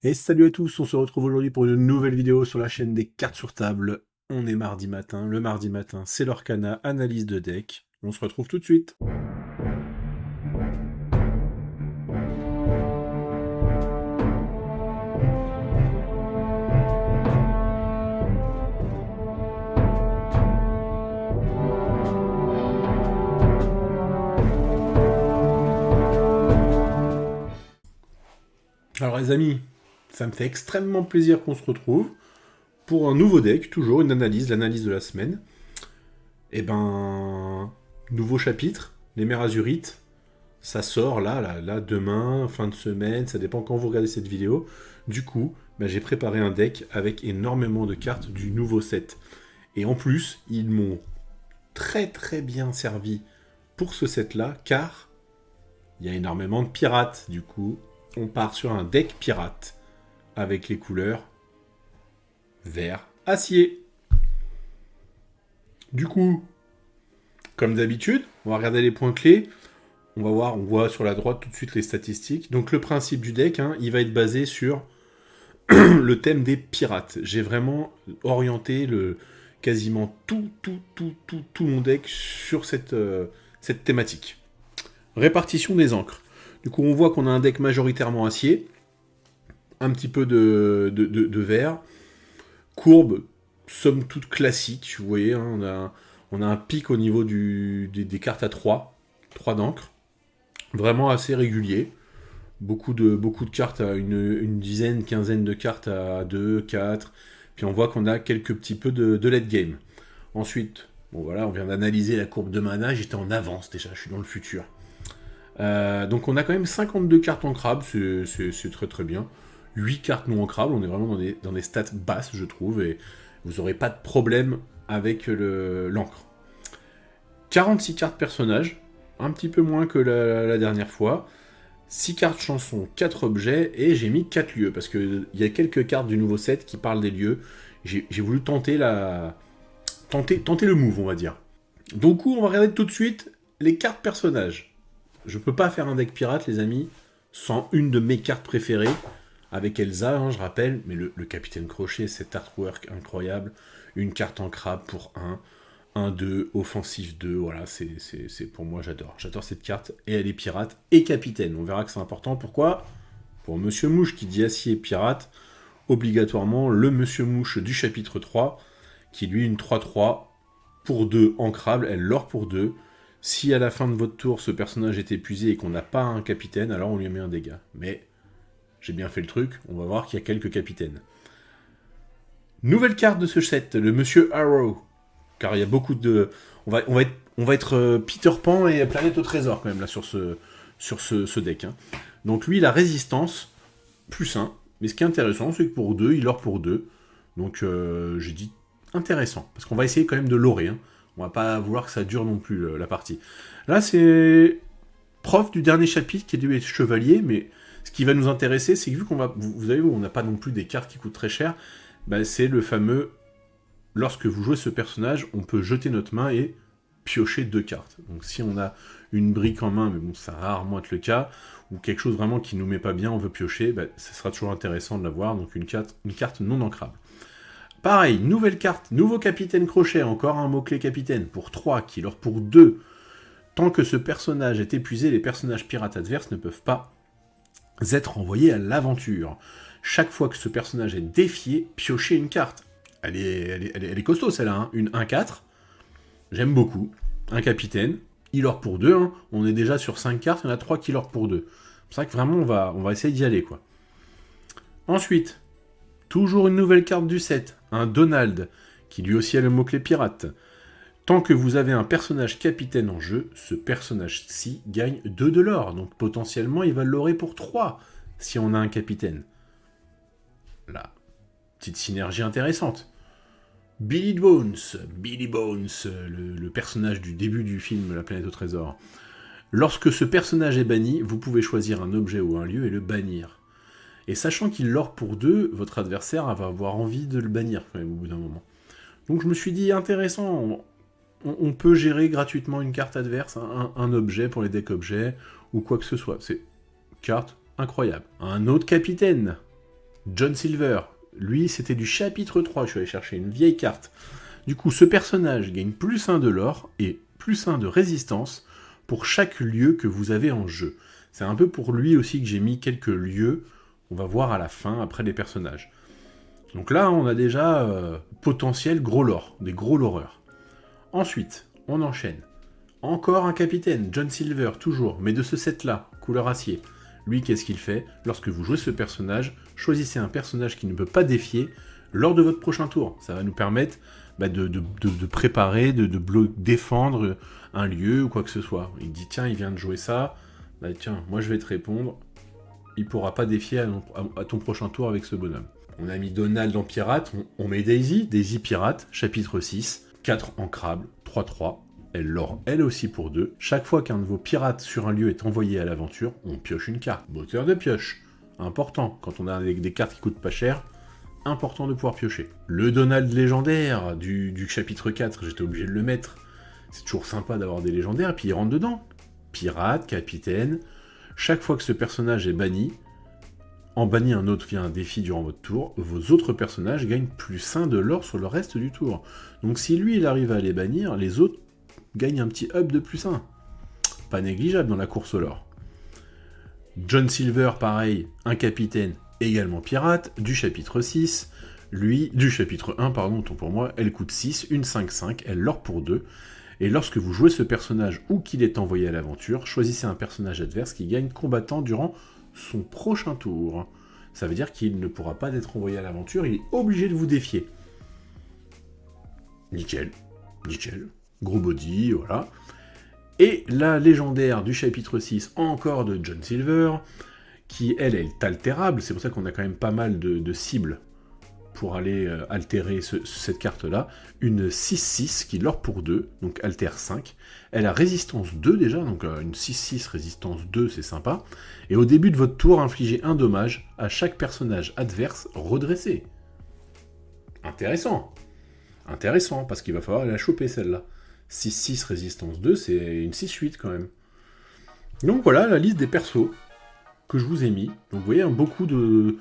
Et salut à tous, on se retrouve aujourd'hui pour une nouvelle vidéo sur la chaîne des cartes sur table. On est mardi matin, le mardi matin c'est l'Orcana, analyse de deck. On se retrouve tout de suite. Alors les amis, ça me fait extrêmement plaisir qu'on se retrouve pour un nouveau deck, toujours une analyse, l'analyse de la semaine. Et ben, nouveau chapitre, les mers azurites, ça sort là, demain, fin de semaine, ça dépend quand vous regardez cette vidéo. Du coup, j'ai préparé un deck avec énormément de cartes du nouveau set. Et en plus, ils m'ont très très bien servi pour ce set-là, car il y a énormément de pirates. Du coup, on part sur un deck pirate avec les couleurs vert acier. Du coup, comme d'habitude, on va regarder les points clés. On voit sur la droite tout de suite les statistiques. Donc le principe du deck, il va être basé sur le thème des pirates. J'ai vraiment orienté quasiment tout mon deck sur cette thématique. Répartition des encres. Du coup, on voit qu'on a un deck majoritairement acier, un petit peu de vert, courbe, somme toute classique, vous voyez, on a un pic au niveau des cartes à 3 d'encre, vraiment assez régulier. Beaucoup de cartes à une dizaine, quinzaine de cartes à 2, 4. Puis on voit qu'on a quelques petits peu de late game. Ensuite, bon voilà, on vient d'analyser la courbe de mana. J'étais en avance déjà, je suis dans le futur. Donc on a quand même 52 cartes ancrables, c'est très très bien. 8 cartes non ancrables, on est vraiment dans des stats basses, je trouve, et vous n'aurez pas de problème avec l'encre. 46 cartes personnages, un petit peu moins que la dernière fois. 6 cartes chansons, 4 objets, et j'ai mis 4 lieux, parce qu'il y a quelques cartes du nouveau set qui parlent des lieux. J'ai voulu tenter le move, on va dire. Donc on va regarder tout de suite les cartes personnages. Je peux pas faire un deck pirate, les amis, sans une de mes cartes préférées, avec Elsa, je rappelle, mais le Capitaine Crochet, cet artwork incroyable, une carte en crabe pour 1-2, offensif 2, voilà, c'est pour moi, j'adore cette carte, et elle est pirate et capitaine, on verra que c'est important, pourquoi ? Pour Monsieur Mouche qui dit acier pirate, obligatoirement le Monsieur Mouche du chapitre 3, qui lui une 3-3, pour 2 ancrable, elle l'or pour 2, si à la fin de votre tour ce personnage est épuisé et qu'on n'a pas un capitaine, alors on lui met un dégât, mais j'ai bien fait le truc, on va voir qu'il y a quelques capitaines. Nouvelle carte de ce set, le Monsieur Arrow, car il y a beaucoup de... On va être Peter Pan et Planète au Trésor quand même là sur ce deck. Donc lui, la résistance, plus 1. Mais ce qui est intéressant, c'est que pour 2, il or pour 2. Donc j'ai dit intéressant. Parce qu'on va essayer quand même de lorer. On va pas vouloir que ça dure non plus la partie. Là, c'est prof du dernier chapitre qui est du chevalier, mais ce qui va nous intéresser, c'est que vu qu'on va... Vous avez vu, on n'a pas non plus des cartes qui coûtent très cher, c'est le fameux... Lorsque vous jouez ce personnage, on peut jeter notre main et piocher 2 cartes. Donc si on a une brique en main, mais bon, ça va rarement être le cas, ou quelque chose vraiment qui nous met pas bien, on veut piocher, ce sera toujours intéressant de l'avoir, donc une carte non ancrable. Pareil, nouvelle carte, nouveau capitaine crochet, encore un mot-clé capitaine, pour 3, qui leur pour 2. Tant que ce personnage est épuisé, les personnages pirates adverses ne peuvent pas être envoyés à l'aventure. Chaque fois que ce personnage est défié, piochez une carte. Elle est costaud celle-là, une 1-4. J'aime beaucoup. Un capitaine. Il or pour 2. On est déjà sur 5 cartes, il y en a 3 qui or pour 2. C'est vrai que vraiment on va essayer d'y aller, quoi. Ensuite, toujours une nouvelle carte du set. Un Donald, qui lui aussi a le mot-clé pirate. Tant que vous avez un personnage capitaine en jeu, ce personnage-ci gagne 2 de l'or. Donc potentiellement, il va l'orer pour 3 si on a un capitaine. Là, petite synergie intéressante. Billy Bones, le personnage du début du film La Planète au Trésor. Lorsque ce personnage est banni, vous pouvez choisir un objet ou un lieu et le bannir. Et sachant qu'il l'or pour 2, votre adversaire va avoir envie de le bannir quand même au bout d'un moment. Donc je me suis dit, intéressant, on peut gérer gratuitement une carte adverse, un objet pour les decks objets, ou quoi que ce soit. C'est carte incroyable. Un autre capitaine. John Silver, lui c'était du chapitre 3, je suis allé chercher une vieille carte. Du coup, ce personnage gagne +1 de lore et +1 de résistance pour chaque lieu que vous avez en jeu. C'est un peu pour lui aussi que j'ai mis quelques lieux, on va voir à la fin, après les personnages. Donc là, on a déjà potentiel gros lore, des gros loreurs. Ensuite, on enchaîne. Encore un capitaine, John Silver, toujours, mais de ce set-là, couleur acier. Lui, qu'est-ce qu'il fait? Lorsque vous jouez ce personnage, choisissez un personnage qui ne peut pas défier lors de votre prochain tour. Ça va nous permettre de préparer, de défendre un lieu ou quoi que ce soit. Il dit, tiens, il vient de jouer ça, bah, tiens, moi je vais te répondre, il pourra pas défier à ton prochain tour avec ce bonhomme. On a mis Donald en pirate, on met Daisy pirate, chapitre 6, 4 ancrables, 3-3, elle lore elle aussi pour 2. Chaque fois qu'un de vos pirates sur un lieu est envoyé à l'aventure, on pioche une carte. Moteur de pioche, important, quand on a des cartes qui coûtent pas cher, important de pouvoir piocher. Le Donald légendaire du chapitre 4, j'étais obligé de le mettre. C'est toujours sympa d'avoir des légendaires, et puis il rentre dedans. Pirate, capitaine, chaque fois que ce personnage est banni, en bannit un autre via un défi durant votre tour, vos autres personnages gagnent +1 de lore sur le reste du tour. Donc si lui il arrive à les bannir, les autres gagnent un petit up de +1. Pas négligeable dans la course au lore. John Silver, pareil, un capitaine, également pirate, du chapitre 6. Lui, du chapitre 1, pardon, autant pour moi, elle coûte 6, une 5-5, elle lore pour 2. Et lorsque vous jouez ce personnage ou qu'il est envoyé à l'aventure, choisissez un personnage adverse qui gagne combattant durant son prochain tour. Ça veut dire qu'il ne pourra pas être envoyé à l'aventure, il est obligé de vous défier. Nickel. Gros body, voilà. Et la légendaire du chapitre 6, encore de John Silver, qui, elle, est altérable, c'est pour ça qu'on a quand même pas mal de cibles pour aller altérer cette carte-là. Une 6-6 qui lore pour 2, donc altère 5. Elle a résistance 2 déjà, donc une 6-6 résistance 2, c'est sympa. Et au début de votre tour, infligez un dommage à chaque personnage adverse redressé. Intéressant, parce qu'il va falloir la choper celle-là. 6-6 résistance 2, c'est une 6-8 quand même. Donc voilà la liste des persos que je vous ai mis. Donc vous voyez, beaucoup de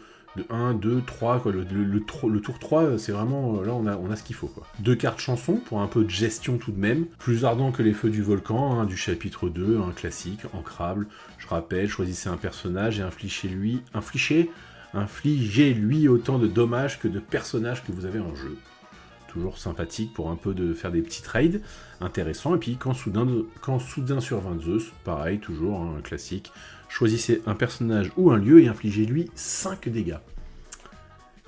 1, 2, 3, quoi. Le tour 3, c'est vraiment... Là, on a ce qu'il faut, quoi. 2 cartes chansons, pour un peu de gestion tout de même. Plus ardent que les feux du volcan, du chapitre 2, un classique, ancrable. Je rappelle, choisissez un personnage et infligez-lui autant de dommages que de personnages que vous avez en jeu. Toujours sympathique pour un peu de faire des petits trades intéressants. Et puis, quand soudain sur 22, pareil, toujours un classique. Choisissez un personnage ou un lieu et infligez-lui 5 dégâts.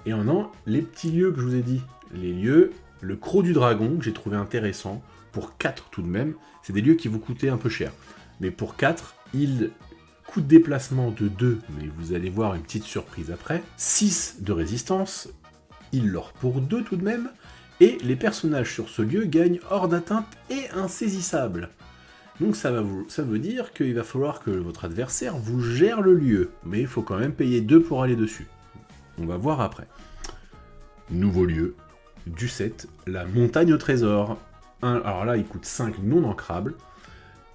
Et maintenant, les petits lieux que je vous ai dit. Les lieux, le croc du dragon, que j'ai trouvé intéressant, pour 4 tout de même. C'est des lieux qui vous coûtaient un peu cher. Mais pour 4, il coûte déplacement de 2, mais vous allez voir une petite surprise après. 6 de résistance, il lore pour 2 tout de même. Et les personnages sur ce lieu gagnent hors d'atteinte et insaisissables. Donc ça veut dire qu'il va falloir que votre adversaire vous gère le lieu, mais il faut quand même payer 2 pour aller dessus. On va voir après. Nouveau lieu du set, la montagne au trésor. Alors là, il coûte 5 non ancrables.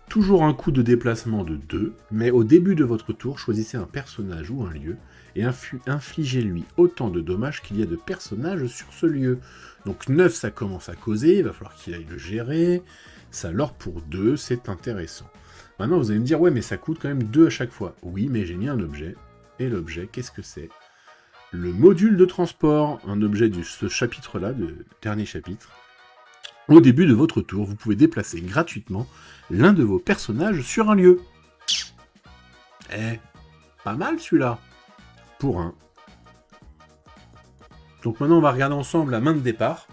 Toujours un coût de déplacement de 2, mais au début de votre tour, choisissez un personnage ou un lieu et infligez-lui autant de dommages qu'il y a de personnages sur ce lieu. Donc 9, ça commence à causer, il va falloir qu'il aille le gérer. Ça lore pour 2, c'est intéressant. Maintenant, vous allez me dire, ouais, mais ça coûte quand même 2 à chaque fois. Oui, mais j'ai mis un objet. Et l'objet, qu'est-ce que c'est? Le module de transport, un objet de ce chapitre-là, de dernier chapitre. Au début de votre tour, vous pouvez déplacer gratuitement l'un de vos personnages sur un lieu. Pas mal celui-là. Pour 1. Donc maintenant, on va regarder ensemble la main de départ,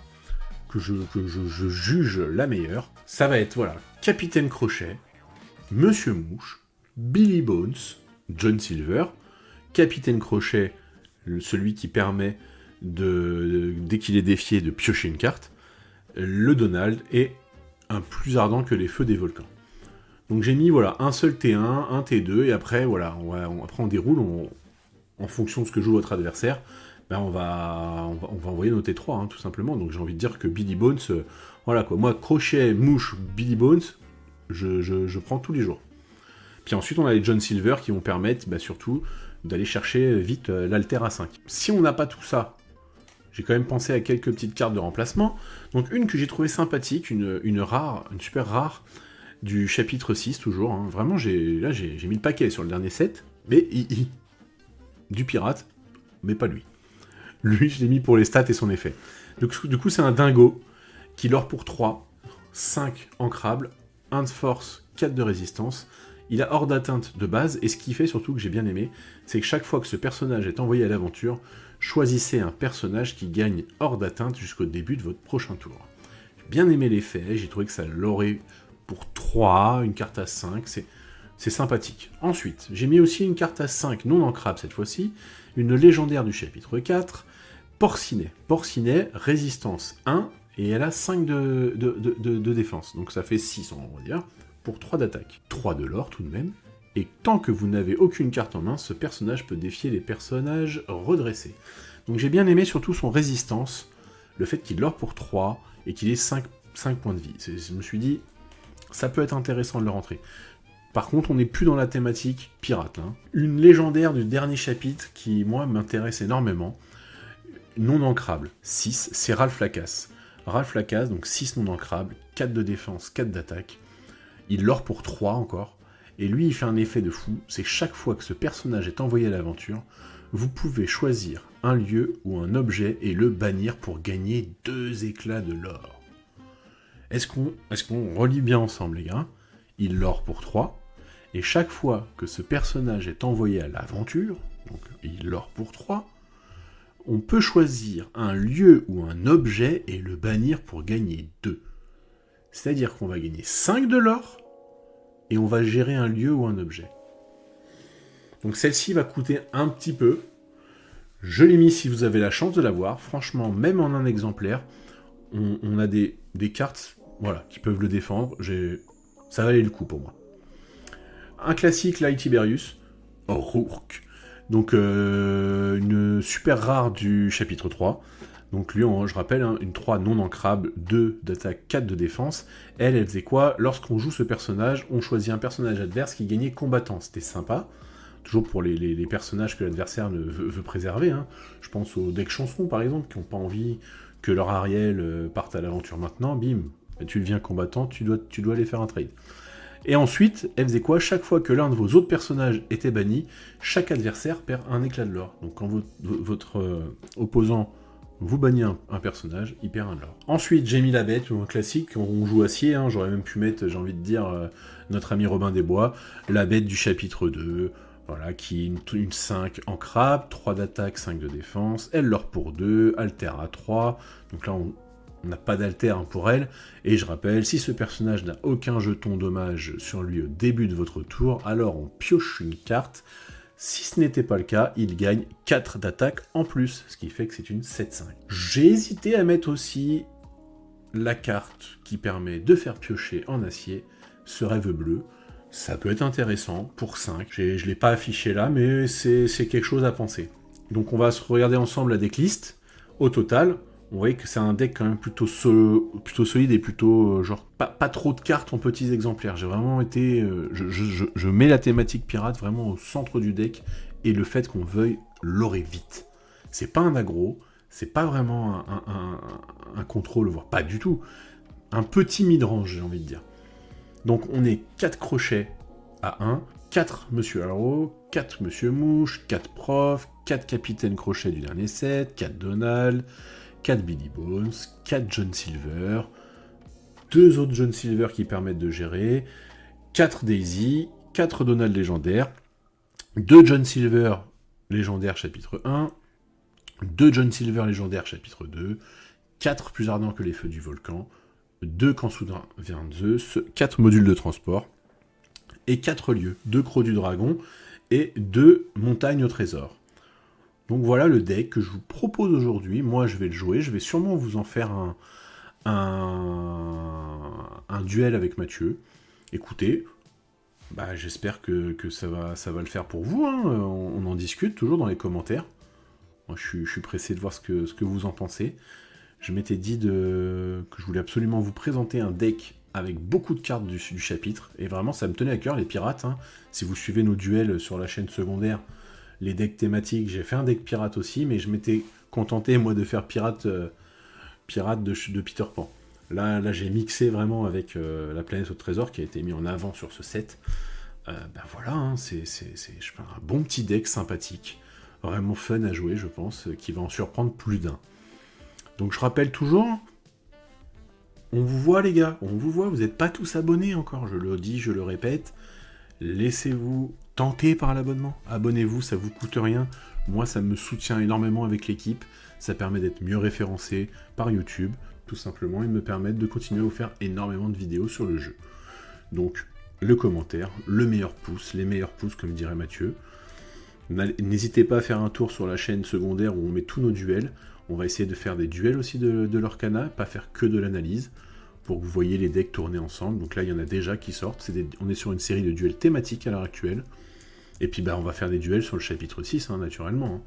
que je juge la meilleure. Ça va être, voilà, Capitaine Crochet, Monsieur Mouche, Billy Bones, John Silver, Capitaine Crochet, celui qui permet, dès qu'il est défié, de piocher une carte, le Donald, et un plus ardent que les feux des volcans. Donc j'ai mis, voilà, un seul T1, un T2, et après, voilà, après on déroule, en fonction de ce que joue votre adversaire, on va envoyer nos T3, tout simplement. Donc j'ai envie de dire que Billy Bones, voilà quoi, moi, Crochet, Mouche, Billy Bones, je prends tous les jours. Puis ensuite, on a les John Silver qui vont permettre, surtout, d'aller chercher vite l'alter à 5. Si on n'a pas tout ça, j'ai quand même pensé à quelques petites cartes de remplacement. Donc une que j'ai trouvée sympathique, une super rare, du chapitre 6 toujours. Hein. Vraiment, j'ai mis le paquet sur le dernier set, mais du pirate, mais pas lui. Lui, je l'ai mis pour les stats et son effet. Donc, du coup, c'est un dingo qui l'or pour 3, 5 ancrables, 1 de force, 4 de résistance. Il a hors d'atteinte de base, et ce qui fait surtout que j'ai bien aimé, c'est que chaque fois que ce personnage est envoyé à l'aventure, choisissez un personnage qui gagne hors d'atteinte jusqu'au début de votre prochain tour. J'ai bien aimé l'effet, j'ai trouvé que ça l'aurait pour 3, une carte à 5, c'est sympathique. Ensuite, j'ai mis aussi une carte à 5 non ancrable cette fois-ci, une légendaire du chapitre 4, Porcinet. Porcinet, résistance 1, et elle a 5 de défense, donc ça fait 6 on va dire, pour 3 d'attaque. 3 de l'or tout de même, et tant que vous n'avez aucune carte en main, ce personnage peut défier les personnages redressés. Donc j'ai bien aimé surtout son résistance, le fait qu'il l'or pour 3, et qu'il ait 5 points de vie. Je me suis dit, ça peut être intéressant de le rentrer. Par contre, on n'est plus dans la thématique pirate. Hein. Une légendaire du dernier chapitre qui, moi, m'intéresse énormément, non ancrable, 6, c'est Ralph Lacasse. Ralph Lacasse, donc 6 non ancrables, 4 de défense, 4 d'attaque. Il l'or pour 3 encore. Et lui, il fait un effet de fou, c'est chaque fois que ce personnage est envoyé à l'aventure, vous pouvez choisir un lieu ou un objet et le bannir pour gagner 2 éclats de l'or. Est-ce qu'on relie bien ensemble, les gars? Il l'or pour 3, et chaque fois que ce personnage est envoyé à l'aventure, donc il l'or pour 3, on peut choisir un lieu ou un objet et le bannir pour gagner 2. C'est-à-dire qu'on va gagner 5 de l'or, et on va gérer un lieu ou un objet. Donc celle-ci va coûter un petit peu. Je l'ai mis si vous avez la chance de l'avoir. Franchement, même en un exemplaire, on a des cartes voilà, qui peuvent le défendre. Ça valait le coup pour moi. Un classique, là, Tiberius. Rourke. Donc une super rare du chapitre 3. Donc lui, je rappelle, hein, une 3 non ancrable, 2 d'attaque, 4 de défense. Elle faisait quoi? Lorsqu'on joue ce personnage, on choisit un personnage adverse qui gagnait combattant. C'était sympa. Toujours pour les personnages que l'adversaire veut préserver. Hein. Je pense aux decks chansons, par exemple, qui n'ont pas envie que leur Ariel parte à l'aventure maintenant. Bim, tu deviens combattant, tu dois aller faire un trade. Et ensuite, elle faisait quoi? Chaque fois que l'un de vos autres personnages était banni, chaque adversaire perd un éclat de l'or. Donc quand votre opposant vous bannit un personnage, il perd un de l'or. Ensuite, j'ai mis la bête, un classique, on joue acier, hein, j'aurais même pu mettre, j'ai envie de dire, notre ami Robin des Bois, la bête du chapitre 2, voilà, qui est une 5 en crabe, 3 d'attaque, 5 de défense, elle l'or pour 2, alter à 3, donc là on n'a pas d'alter pour elle, et je rappelle, si ce personnage n'a aucun jeton dommage sur lui au début de votre tour, alors on pioche une carte. Si ce n'était pas le cas, il gagne 4 d'attaque en plus, ce qui fait que c'est une 7-5. J'ai hésité à mettre aussi la carte qui permet de faire piocher en acier ce rêve bleu. Ça peut être intéressant pour 5. Je ne l'ai pas affiché là, mais c'est quelque chose à penser. Donc on va se regarder ensemble la decklist. Au total, on voit que c'est un deck quand même plutôt solide et plutôt genre pas trop de cartes en petits exemplaires. J'ai vraiment été... je mets la thématique pirate vraiment au centre du deck et le fait qu'on veuille l'aurer vite. C'est pas un aggro, c'est pas vraiment un contrôle, voire pas du tout. Un petit mid-range, j'ai envie de dire. Donc on est 4 crochets à 1, 4 Monsieur Arrow, 4 Monsieur Mouche, 4 Prof, 4 Capitaine Crochet du dernier set, 4 Donald, 4 Billy Bones, 4 John Silver, 2 autres John Silver qui permettent de gérer, 4 Daisy, 4 Donald légendaires, 2 John Silver légendaires chapitre 1, 2 John Silver légendaires chapitre 2, 4 plus ardents que les feux du volcan, 2 quand soudain vient Zeus, 4 modules de transport, et 4 lieux, 2 crocs du dragon, et 2 montagnes au trésor. Donc voilà le deck que je vous propose aujourd'hui. Moi, je vais le jouer. Je vais sûrement vous en faire un duel avec Mathieu. Écoutez, j'espère que ça va le faire pour vous. Hein. On en discute toujours dans les commentaires. Moi, je suis pressé de voir ce que vous en pensez. Je m'étais dit que je voulais absolument vous présenter un deck avec beaucoup de cartes du chapitre. Et vraiment, ça me tenait à cœur, les pirates. Hein. Si vous suivez nos duels sur la chaîne secondaire, les decks thématiques. J'ai fait un deck pirate aussi, mais je m'étais contenté, moi, de faire pirate de Peter Pan. Là j'ai mixé vraiment avec la planète au trésor qui a été mis en avant sur ce set. Ben voilà, hein, c'est un bon petit deck sympathique, vraiment fun à jouer, je pense, qui va en surprendre plus d'un. Donc je rappelle toujours, on vous voit les gars, on vous voit, vous n'êtes pas tous abonnés encore, je le dis, je le répète, laissez-vous tenter par l'abonnement, abonnez-vous, ça vous coûte rien, moi ça me soutient énormément avec l'équipe, ça permet d'être mieux référencé par YouTube, tout simplement, et me permettre de continuer à vous faire énormément de vidéos sur le jeu. Donc, le commentaire, le meilleur pouce, les meilleurs pouces, comme dirait Mathieu. N'hésitez pas à faire un tour sur la chaîne secondaire où on met tous nos duels. On va essayer de faire des duels aussi de l'Orcana, pas faire que de l'analyse, pour que vous voyez les decks tourner ensemble. Donc là, il y en a déjà qui sortent. On est sur une série de duels thématiques à l'heure actuelle. Et puis, on va faire des duels sur le chapitre 6, naturellement. Hein.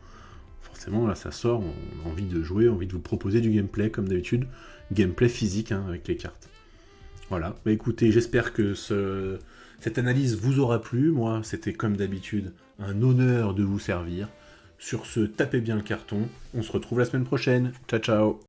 Forcément, là, ça sort, on a envie de jouer, envie de vous proposer du gameplay, comme d'habitude. Gameplay physique, avec les cartes. Voilà, écoutez, j'espère que cette analyse vous aura plu. Moi, c'était comme d'habitude un honneur de vous servir. Sur ce, tapez bien le carton. On se retrouve la semaine prochaine. Ciao, ciao.